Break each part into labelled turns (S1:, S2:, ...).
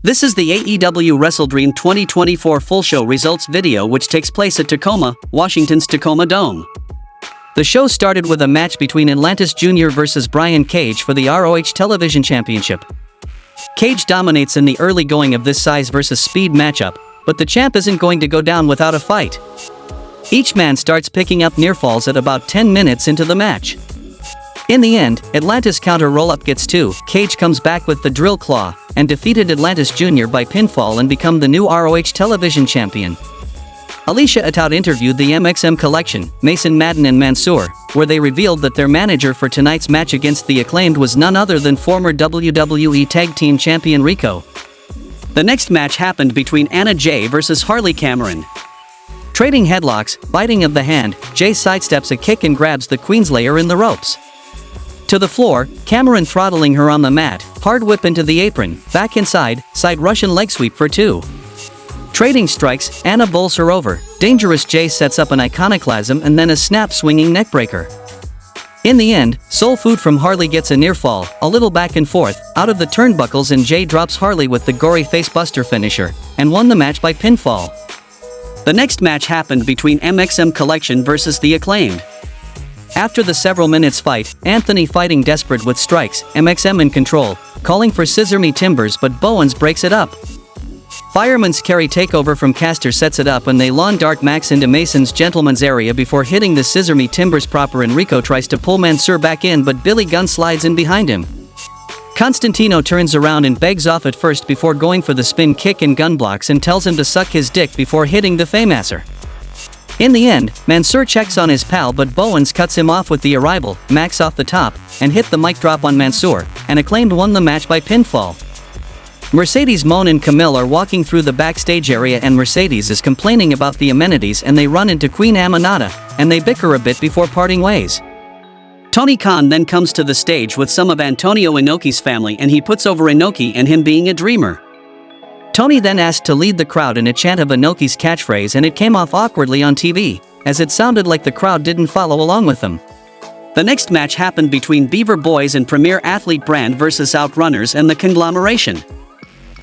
S1: This is the AEW Wrestledream 2024 full show results video which takes place at Tacoma, Washington's Tacoma Dome. The show started with a match between Atlantis Jr. vs. Brian Cage for the ROH Television Championship. Cage dominates in the early going of this size versus speed matchup, but the champ isn't going to go down without a fight. Each man starts picking up near falls at about 10 minutes into the match. In the end, Atlantis counter roll-up gets 2, Cage comes back with the drill claw, and defeated Atlantis Jr. by pinfall and become the new ROH Television Champion. Alicia Atout interviewed the MXM Collection, Mason Madden and Mansoor, where they revealed that their manager for tonight's match against the Acclaimed was none other than former WWE Tag Team Champion Rico. The next match happened between Anna Jay vs. Harley Cameron. Trading headlocks, biting of the hand, Jay sidesteps a kick and grabs the Queenslayer in the ropes. To the floor, Cameron throttling her on the mat, hard whip into the apron, back inside, side Russian leg sweep for 2. Trading strikes, Anna bowls her over, Dangerous Jay sets up an iconoclasm and then a snap swinging neckbreaker. In the end, Soul Food from Harley gets a near fall, a little back and forth, out of the turnbuckles and Jay drops Harley with the gory facebuster finisher, and won the match by pinfall. The next match happened between MXM Collection vs. the Acclaimed. After the several minutes fight, Anthony fighting desperate with strikes, MXM in control, calling for Scissor Me Timbers but Bowens breaks it up. Fireman's carry takeover from Caster sets it up and they lawn dart Max into Mason's gentleman's area before hitting the Scissor Me Timbers proper and Rico tries to pull Mansoor back in but Billy Gunn slides in behind him. Constantino turns around and begs off at first before going for the spin kick and Gunn blocks and tells him to suck his dick before hitting the Faymaster. In the end, Mansoor checks on his pal but Bowens cuts him off with the arrival, Max off the top, and hit the mic drop on Mansoor, and Acclaimed won the match by pinfall. Mercedes Moné and Camille are walking through the backstage area and Mercedes is complaining about the amenities and they run into Queen Aminata, and they bicker a bit before parting ways. Tony Khan then comes to the stage with some of Antonio Inoki's family and he puts over Inoki and him being a dreamer. Tony then asked to lead the crowd in a chant of Inoki's catchphrase and it came off awkwardly on TV, as it sounded like the crowd didn't follow along with them. The next match happened between Beaver Boys and Premier Athlete Brand vs. Outrunners and the Conglomeration.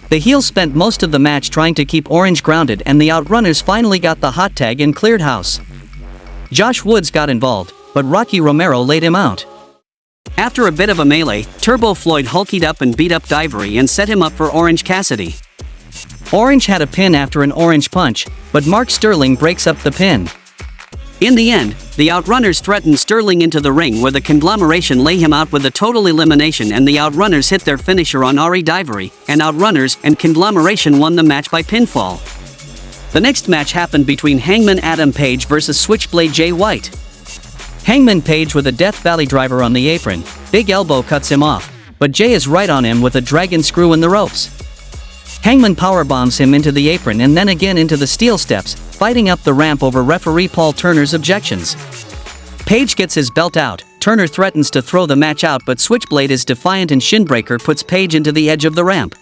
S1: The heels spent most of the match trying to keep Orange grounded and the Outrunners finally got the hot tag and cleared house. Josh Woods got involved, but Rocky Romero laid him out. After a bit of a melee, Turbo Floyd hulkied up and beat up Divery and set him up for Orange Cassidy. Orange had a pin after an orange punch, but Mark Sterling breaks up the pin. In the end, the Outrunners threatened Sterling into the ring where the Conglomeration lay him out with a total elimination and the Outrunners hit their finisher on Ari Divery, and Outrunners and Conglomeration won the match by pinfall. The next match happened between Hangman Adam Page vs. Switchblade Jay White. Hangman Page with a Death Valley driver on the apron, Big Elbow cuts him off, but Jay is right on him with a dragon screw in the ropes. Hangman powerbombs him into the apron and then again into the steel steps, fighting up the ramp over referee Paul Turner's objections. Page gets his belt out, Turner threatens to throw the match out but Switchblade is defiant and Shinbreaker puts Page into the edge of the ramp.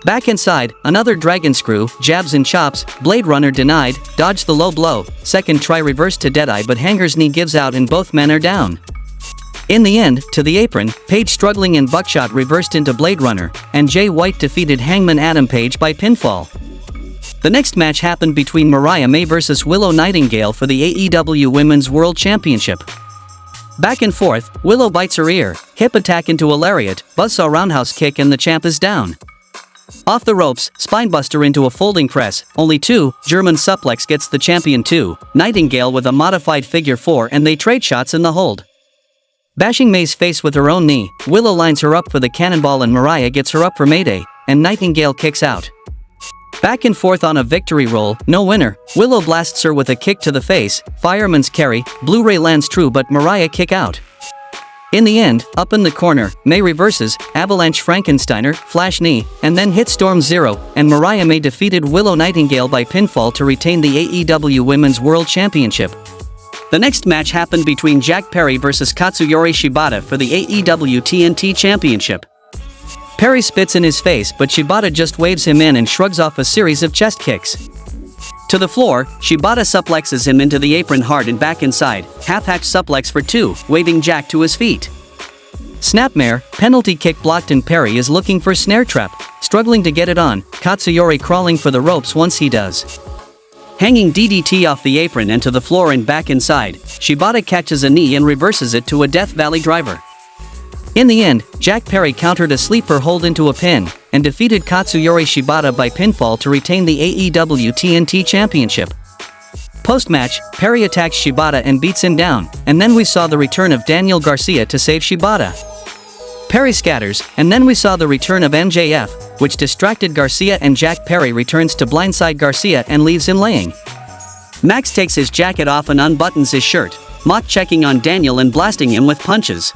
S1: Back inside, another dragon screw, jabs and chops, Blade Runner denied, dodged the low blow, second try reverse to Deadeye but Hanger's knee gives out and both men are down. In the end, to the apron, Page struggling and Buckshot reversed into Blade Runner, and Jay White defeated Hangman Adam Page by pinfall. The next match happened between Mariah May vs. Willow Nightingale for the AEW Women's World Championship. Back and forth, Willow bites her ear, hip attack into a lariat, buzzsaw roundhouse kick and the champ is down. Off the ropes, spinebuster into a folding press, only 2, German suplex gets the champion 2, Nightingale with a modified figure 4 and they trade shots in the hold. Bashing May's face with her own knee, Willow lines her up for the cannonball and Mariah gets her up for Mayday, and Nightingale kicks out. Back and forth on a victory roll, no winner, Willow blasts her with a kick to the face, fireman's carry, Blu-ray lands true but Mariah kick out. In the end, up in the corner, May reverses, avalanche Frankensteiner, flash knee, and then hit Storm Zero, and Mariah May defeated Willow Nightingale by pinfall to retain the AEW Women's World Championship. The next match happened between Jack Perry vs. Katsuyori Shibata for the AEW TNT Championship. Perry spits in his face but Shibata just waves him in and shrugs off a series of chest kicks. To the floor, Shibata suplexes him into the apron hard and back inside, half-hatch suplex for 2, waving Jack to his feet. Snapmare, penalty kick blocked and Perry is looking for snare trap, struggling to get it on, Katsuyori crawling for the ropes once he does. Hanging DDT off the apron and to the floor and back inside, Shibata catches a knee and reverses it to a Death Valley driver. In the end, Jack Perry countered a sleeper hold into a pin, and defeated Katsuyori Shibata by pinfall to retain the AEW TNT Championship. Post-match, Perry attacks Shibata and beats him down, and then we saw the return of Daniel Garcia to save Shibata. Perry scatters, and then we saw the return of MJF, which distracted Garcia, and Jack Perry returns to blindside Garcia and leaves him laying. Max takes his jacket off and unbuttons his shirt, Mock checking on Daniel and blasting him with punches.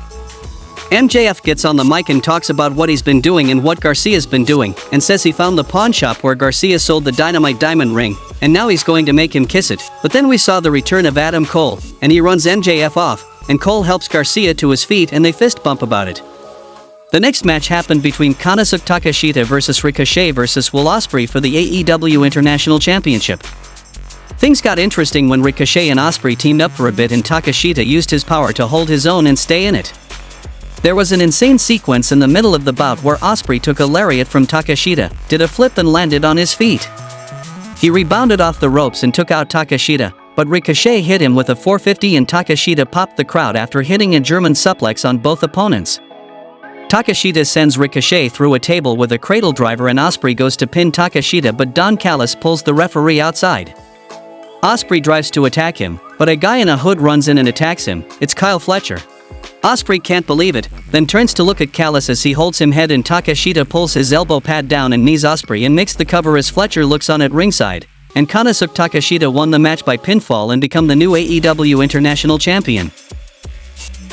S1: MJF gets on the mic and talks about what he's been doing and what Garcia's been doing, and says he found the pawn shop where Garcia sold the Dynamite diamond ring, and now he's going to make him kiss it. But then we saw the return of Adam Cole, and he runs MJF off, and Cole helps Garcia to his feet and they fist bump about it. The next match happened between Konosuke Takeshita versus Ricochet versus Will Ospreay for the AEW International Championship. Things got interesting when Ricochet and Ospreay teamed up for a bit and Takeshita used his power to hold his own and stay in it. There was an insane sequence in the middle of the bout where Ospreay took a lariat from Takeshita, did a flip and landed on his feet. He rebounded off the ropes and took out Takeshita, but Ricochet hit him with a 450 and Takeshita popped the crowd after hitting a German suplex on both opponents. Takeshita sends Ricochet through a table with a cradle driver and Ospreay goes to pin Takeshita, but Don Callis pulls the referee outside. Ospreay drives to attack him, but a guy in a hood runs in and attacks him. It's Kyle Fletcher. Ospreay can't believe it, then turns to look at Callis as he holds him head and Takeshita pulls his elbow pad down and knees Ospreay and makes the cover as Fletcher looks on at ringside, and Konosuke Takeshita won the match by pinfall and become the new AEW International Champion.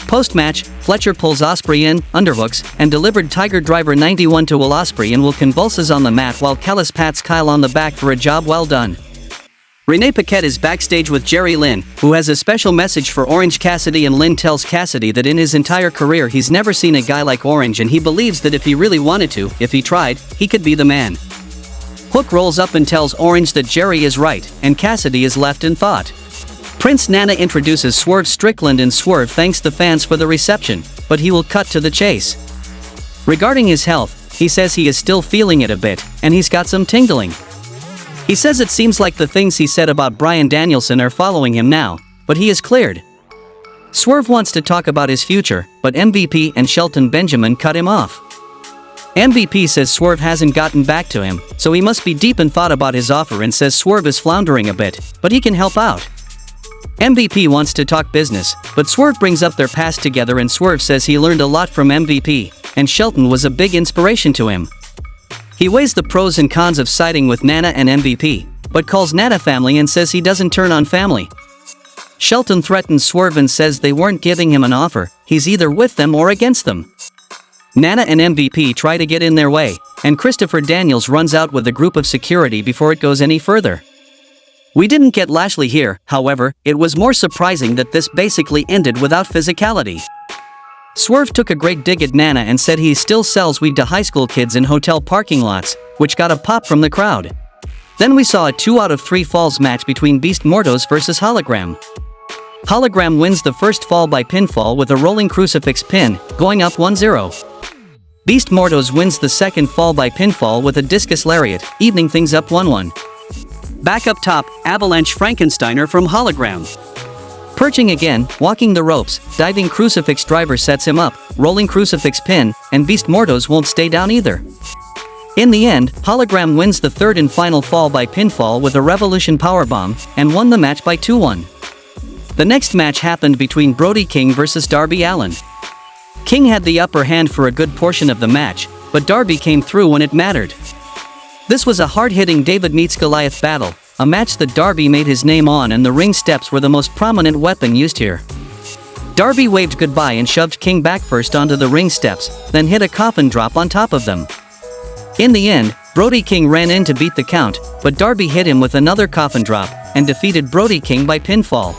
S1: Post-match, Fletcher pulls Ospreay in, underhooks, and delivered Tiger Driver 91 to Will Ospreay and Will convulses on the mat while Callis pats Kyle on the back for a job well done. Renee Paquette is backstage with Jerry Lynn, who has a special message for Orange Cassidy, and Lynn tells Cassidy that in his entire career he's never seen a guy like Orange and he believes that if he really wanted to, if he tried, he could be the man. Hook rolls up and tells Orange that Jerry is right, and Cassidy is left in thought. Prince Nana introduces Swerve Strickland and Swerve thanks the fans for the reception, but he will cut to the chase. Regarding his health, he says he is still feeling it a bit, and he's got some tingling. He says it seems like the things he said about Bryan Danielson are following him now, but he is cleared. Swerve wants to talk about his future, but MVP and Shelton Benjamin cut him off. MVP says Swerve hasn't gotten back to him, so he must be deep in thought about his offer and says Swerve is floundering a bit, but he can help out. MVP wants to talk business, but Swerve brings up their past together and Swerve says he learned a lot from MVP, and Shelton was a big inspiration to him. He weighs the pros and cons of siding with Nana and MVP, but calls Nana family and says he doesn't turn on family. Shelton threatens Swerve and says they weren't giving him an offer, he's either with them or against them. Nana and MVP try to get in their way, and Christopher Daniels runs out with a group of security before it goes any further. We didn't get Lashley here, however, it was more surprising that this basically ended without physicality. Swerve took a great dig at Nana and said he still sells weed to high school kids in hotel parking lots, which got a pop from the crowd. Then we saw a 2 out of 3 falls match between Beast Mortos versus Hologram. Hologram wins the first fall by pinfall with a rolling crucifix pin, going up 1-0. Beast Mortos wins the second fall by pinfall with a discus lariat, evening things up 1-1. Back up top, Avalanche Frankensteiner from Hologram. Perching again, walking the ropes, diving crucifix driver sets him up, rolling crucifix pin, and Beast Mortos won't stay down either. In the end, Hologram wins the third and final fall by pinfall with a Revolution powerbomb, and won the match by 2-1. The next match happened between Brody King versus Darby Allin. King had the upper hand for a good portion of the match, but Darby came through when it mattered. This was a hard-hitting David meets Goliath battle, a match that Darby made his name on, and the ring steps were the most prominent weapon used here. Darby waved goodbye and shoved King back first onto the ring steps, then hit a coffin drop on top of them. In the end, Brody King ran in to beat the count, but Darby hit him with another coffin drop, and defeated Brody King by pinfall.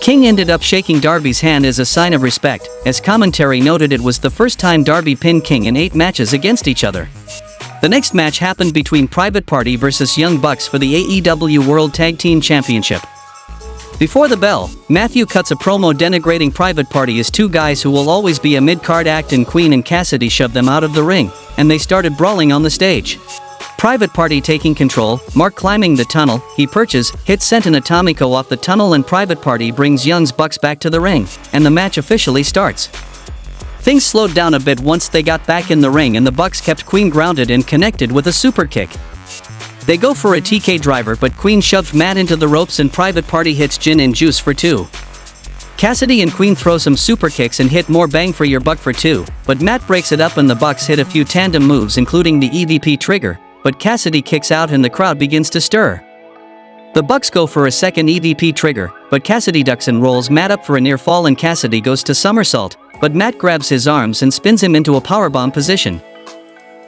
S1: King ended up shaking Darby's hand as a sign of respect, as commentary noted it was the first time Darby pinned King in 8 matches against each other. The next match happened between Private Party versus Young Bucks for the AEW World Tag Team Championship. Before the bell, Matthew cuts a promo denigrating Private Party as two guys who will always be a mid-card act, and Queen and Cassidy shoved them out of the ring, and they started brawling on the stage. Private Party taking control, Mark climbing the tunnel, he perches, hits Senton Atomico off the tunnel, and Private Party brings Young's Bucks back to the ring, and the match officially starts. Things slowed down a bit once they got back in the ring, and the Bucks kept Queen grounded and connected with a super kick. They go for a TK driver, but Queen shoved Matt into the ropes and Private Party hits Gin and Juice for 2. Cassidy and Queen throw some super kicks and hit more bang for your buck for 2, but Matt breaks it up and the Bucks hit a few tandem moves including the EVP trigger, but Cassidy kicks out and the crowd begins to stir. The Bucks go for a second EVP trigger, but Cassidy ducks and rolls Matt up for a near fall, and Cassidy goes to somersault, but Matt grabs his arms and spins him into a powerbomb position.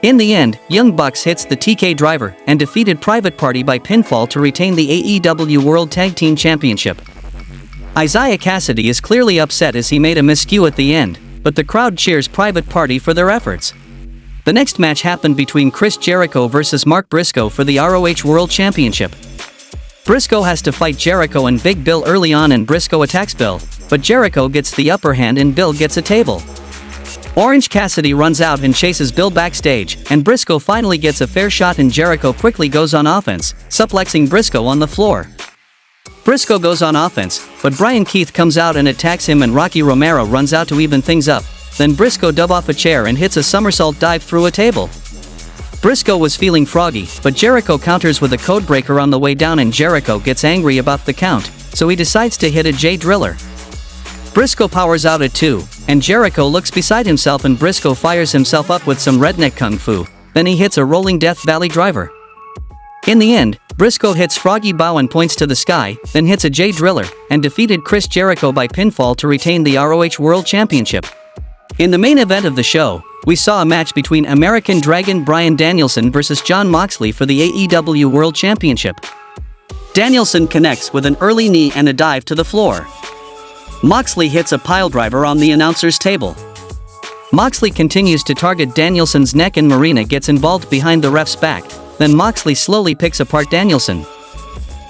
S1: In the end, Young Bucks hits the TK driver and defeated Private Party by pinfall to retain the AEW World Tag Team Championship. Isaiah Cassidy is clearly upset as he made a miscue at the end, but the crowd cheers Private Party for their efforts. The next match happened between Chris Jericho versus Mark Briscoe for the ROH World Championship. Briscoe has to fight Jericho and Big Bill early on, and Briscoe attacks Bill, but Jericho gets the upper hand and Bill gets a table. Orange Cassidy runs out and chases Bill backstage, and Briscoe finally gets a fair shot, and Jericho quickly goes on offense, suplexing Briscoe on the floor. Briscoe goes on offense, but Brian Keith comes out and attacks him, and Rocky Romero runs out to even things up. Then Briscoe dove off a chair and hits a somersault dive through a table. Briscoe was feeling froggy, but Jericho counters with a codebreaker on the way down, and Jericho gets angry about the count, so he decides to hit a J Driller. Briscoe powers out at 2, and Jericho looks beside himself, and Briscoe fires himself up with some redneck kung fu, then he hits a rolling Death Valley driver. In the end, Briscoe hits Froggy Bow and points to the sky, then hits a J Driller, and defeated Chris Jericho by pinfall to retain the ROH World Championship. In the main event of the show, we saw a match between American Dragon Bryan Danielson versus Jon Moxley for the AEW World Championship. Danielson connects with an early knee and a dive to the floor. Moxley hits a piledriver on the announcer's table. Moxley continues to target Danielson's neck, and Marina gets involved behind the ref's back, then Moxley slowly picks apart Danielson.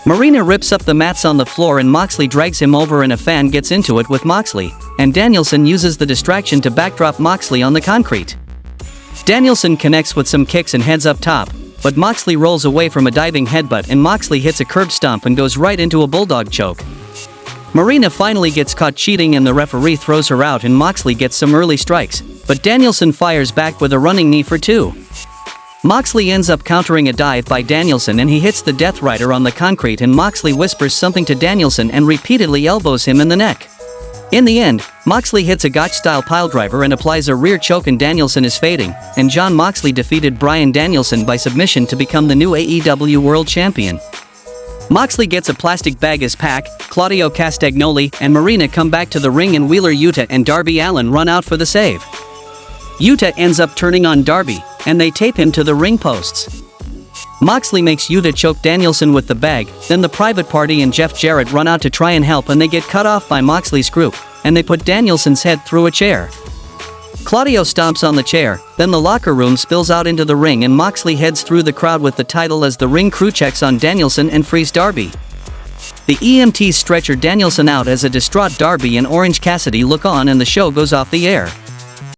S1: Marina rips up the mats on the floor and Moxley drags him over, and a fan gets into it with Moxley, and Danielson uses the distraction to backdrop Moxley on the concrete. Danielson connects with some kicks and heads up top, but Moxley rolls away from a diving headbutt, and Moxley hits a curb stomp and goes right into a bulldog choke. Marina finally gets caught cheating and the referee throws her out, and Moxley gets some early strikes, but Danielson fires back with a running knee for 2. Moxley ends up countering a dive by Danielson, and he hits the Death Rider on the concrete, and Moxley whispers something to Danielson and repeatedly elbows him in the neck. In the end, Moxley hits a Gotch-style piledriver and applies a rear choke, and Danielson is fading, and Jon Moxley defeated Bryan Danielson by submission to become the new AEW World Champion. Moxley gets a plastic bag as Pac, Claudio Castagnoli, and Marina come back to the ring, and Wheeler Yuta and Darby Allin run out for the save. Yuta ends up turning on Darby, and they tape him to the ring posts. Moxley makes Yuta choke Danielson with the bag, then the Private Party and Jeff Jarrett run out to try and help, and they get cut off by Moxley's group, and they put Danielson's head through a chair. Claudio stomps on the chair, then the locker room spills out into the ring, and Moxley heads through the crowd with the title as the ring crew checks on Danielson and frees Darby. The EMTs stretcher Danielson out as a distraught Darby and Orange Cassidy look on, and the show goes off the air.